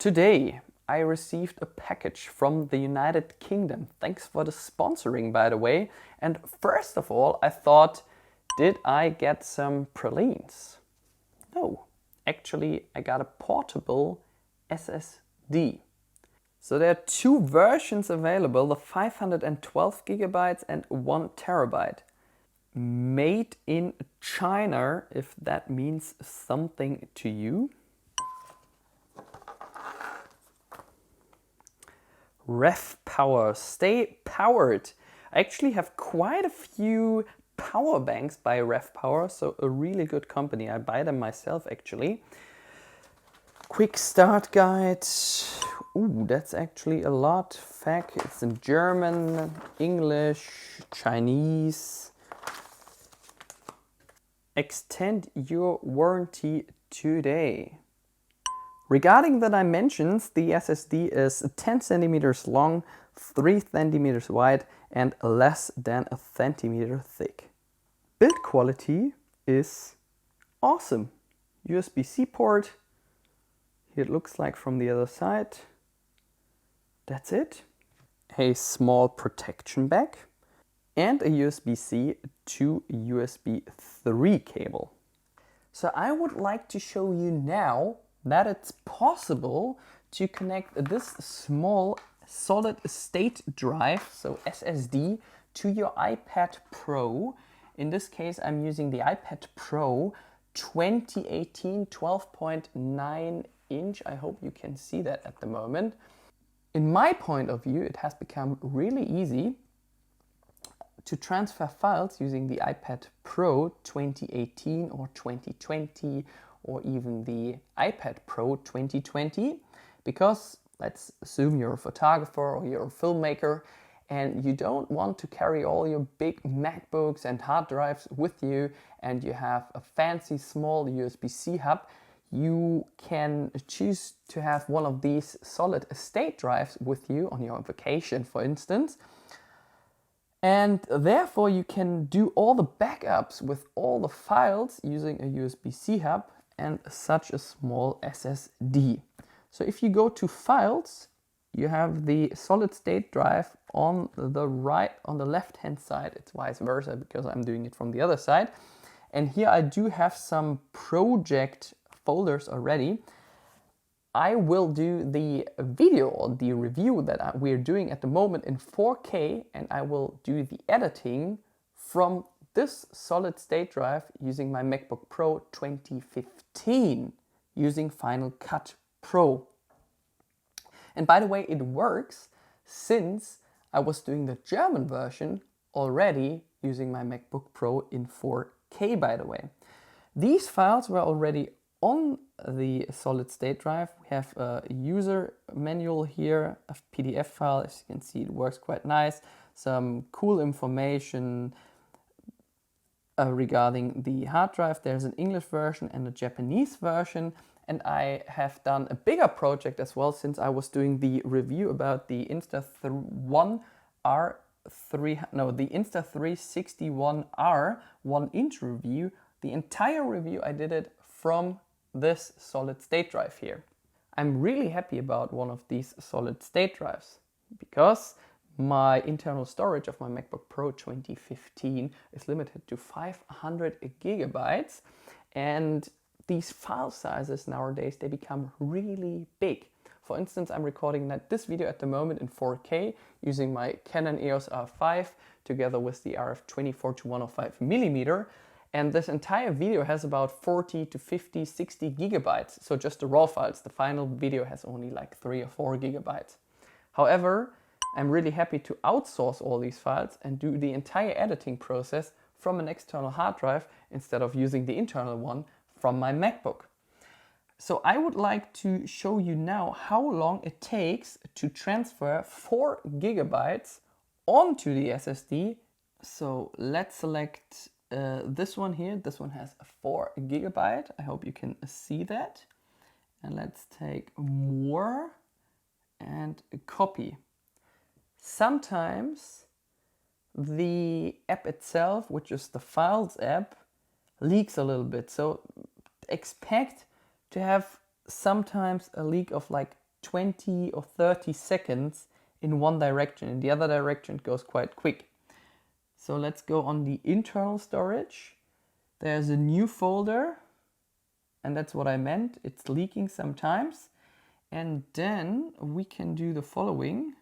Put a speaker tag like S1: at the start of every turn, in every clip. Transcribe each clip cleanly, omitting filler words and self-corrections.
S1: Today I received a package from the United Kingdom. Thanks for the sponsoring, by the way. And first of all, I thought, did I get some pralines? No, actually I got a portable SSD. So there are two versions available, the 512 gigabytes and 1 terabyte. Made in China, if that means something to you. RAVPower, stay powered. I actually have quite a few power banks by RAVPower, so a really good company. I buy them myself actually. Quick start guide. Ooh, that's actually a lot. Fact, it's in German, English, Chinese. Extend your warranty today. Regarding the dimensions, the SSD is 10 centimeters long, 3 centimeters wide, and less than a centimeter thick. Build quality is awesome. USB-C port. Here it looks like from the other side. That's it. A small protection bag and a USB-C to USB 3 cable. So I would like to show you now that it's possible to connect this small solid state drive, so SSD, to your iPad Pro. In this case, I'm using the iPad Pro 2018 12.9 inch. I hope you can see that at the moment. In my point of view, it has become really easy to transfer files using the iPad Pro 2018 or 2020 or even the iPad Pro 2020, because let's assume you're a photographer or you're a filmmaker and you don't want to carry all your big MacBooks and hard drives with you and you have a fancy small USB-C hub. You can choose to have one of these solid state drives with you on your vacation, for instance. And therefore you can do all the backups with all the files using a USB-C hub and such a small SSD. So if you go to Files, you have the solid state drive on the right, on the left hand side. It's vice versa because I'm doing it from the other side. And here I do have some project folders already. I will do the video or the review that we're doing at the moment in 4K, and I will do the editing from this solid state drive using my MacBook Pro 2015 using Final Cut Pro. And by the way, it works since I was doing the German version already using my MacBook Pro in 4K, by the way. These files were already on the solid state drive. We have a user manual here, a PDF file. As you can see, it works quite nice. Some cool information regarding the hard drive. There's an English version and a Japanese version. And I have done a bigger project as well, since I was doing the review about the Insta361R 1-inch review. The entire review I did it from this solid state drive here. I'm really happy about one of these solid state drives because my internal storage of my MacBook Pro 2015 is limited to 500 gigabytes, and these file sizes nowadays, they become really big. For instance, I'm recording this video at the moment in 4K using my Canon EOS R5 together with the RF 24-105mm. And this entire video has about 40 to 50, 60 gigabytes. So just the raw files. The final video has only like 3 or 4 gigabytes. However, I'm really happy to outsource all these files and do the entire editing process from an external hard drive instead of using the internal one from my MacBook. So I would like to show you now how long it takes to transfer 4 gigabytes onto the SSD. So let's select this one here. This one has 4 gigabyte. I hope you can see that. And let's take more and copy. Sometimes the app itself, which is the Files app, leaks a little bit. So expect to have sometimes a leak of like 20 or 30 seconds in one direction. In the other direction it goes quite quick. So let's go on the internal storage. There's a new folder, and that's what I meant. It's leaking sometimes. And then we can do the following.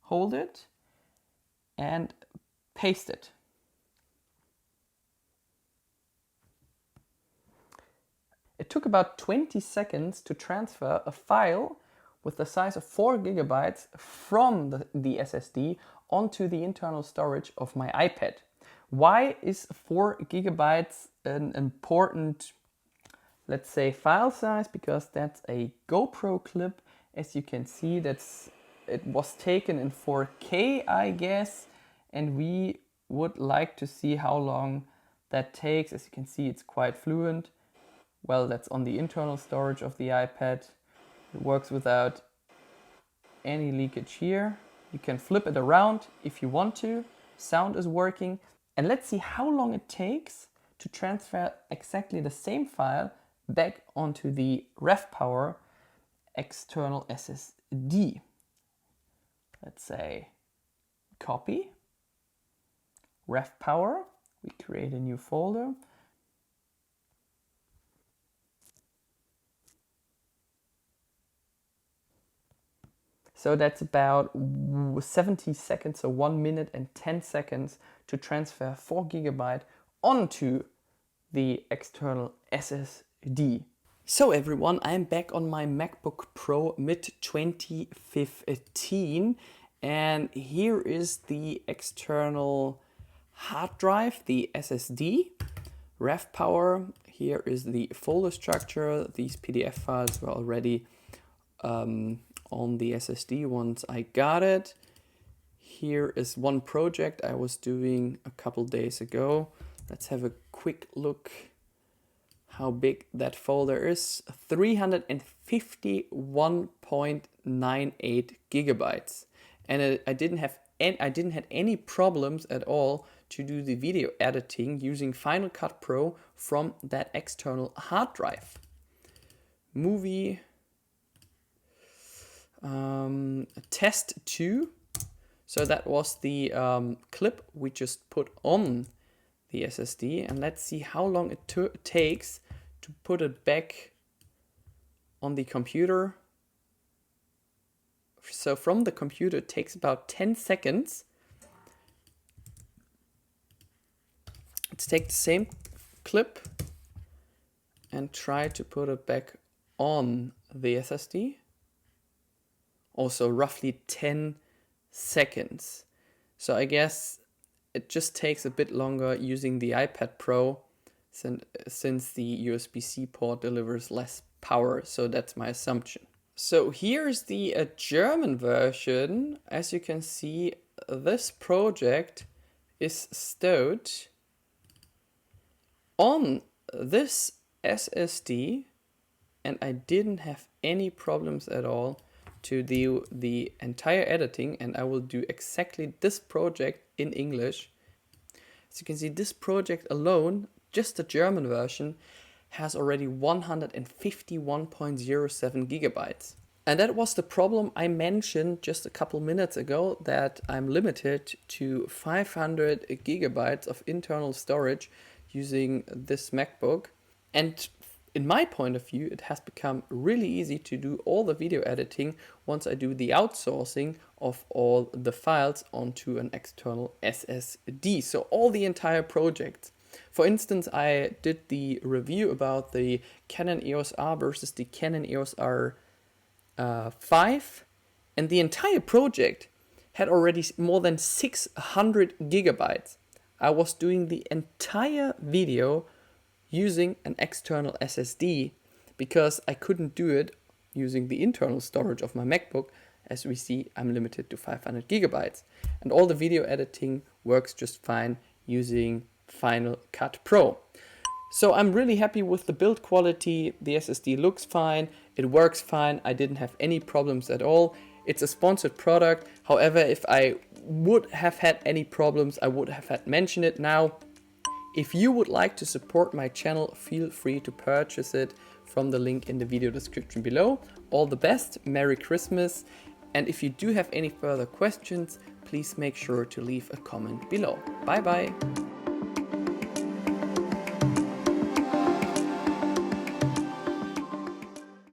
S1: Hold it and paste it. It took about 20 seconds to transfer a file with the size of 4 gigabytes from the SSD onto the internal storage of my iPad. Why is 4 gigabytes an important, let's say, file size? Because that's a GoPro clip. As you can see, it was taken in 4K, I guess, and we would like to see how long that takes. As you can see, it's quite fluent. Well, that's on the internal storage of the iPad. It works without any leakage here. You can flip it around if you want to. Sound is working. And let's see how long it takes to transfer exactly the same file back onto the RAVPower external SSD. Let's say copy, RAVPower. We create a new folder. So that's about 70 seconds, so 1 minute and 10 seconds to transfer 4 gigabyte onto the external SSD. So everyone, I'm back on my MacBook Pro mid-2015, and here is the external hard drive, the SSD, RAVPower. Here is the folder structure. These PDF files were already on the SSD once I got it. Here is one project I was doing a couple days ago. Let's have a quick look how big that folder is. 351.98 gigabytes. And I didn't have any problems at all to do the video editing using Final Cut Pro from that external hard drive. Movie test 2. So that was the clip we just put on the SSD, and let's see how long it takes to put it back on the computer. So from the computer it takes about 10 seconds. Let's take the same clip and try to put it back on the SSD. Also roughly 10 seconds. So I guess it just takes a bit longer using the iPad Pro since the USB-C port delivers less power. So that's my assumption. So here's the German version. As you can see, this project is stowed on this SSD, and I didn't have any problems at all to do the entire editing, and I will do exactly this project in English. As you can see, this project alone, just the German version, has already 151.07 gigabytes. And that was the problem I mentioned just a couple minutes ago, that I'm limited to 500 gigabytes of internal storage using this MacBook. And in my point of view, it has become really easy to do all the video editing once I do the outsourcing of all the files onto an external SSD. So all the entire project. For instance, I did the review about the Canon EOS R versus the Canon EOS R5, and the entire project had already more than 600 gigabytes. I was doing the entire video using an external SSD because I couldn't do it using the internal storage of my MacBook. As we see, I'm limited to 500 gigabytes. And all the video editing works just fine using Final Cut Pro. So I'm really happy with the build quality. The SSD looks fine, it works fine, I didn't have any problems at all. It's a sponsored product. However, if I would have had any problems, I would have had mentioned it now. If you would like to support my channel, feel free to purchase it from the link in the video description below. All the best, Merry Christmas, and if you do have any further questions, please make sure to leave a comment below. Bye bye!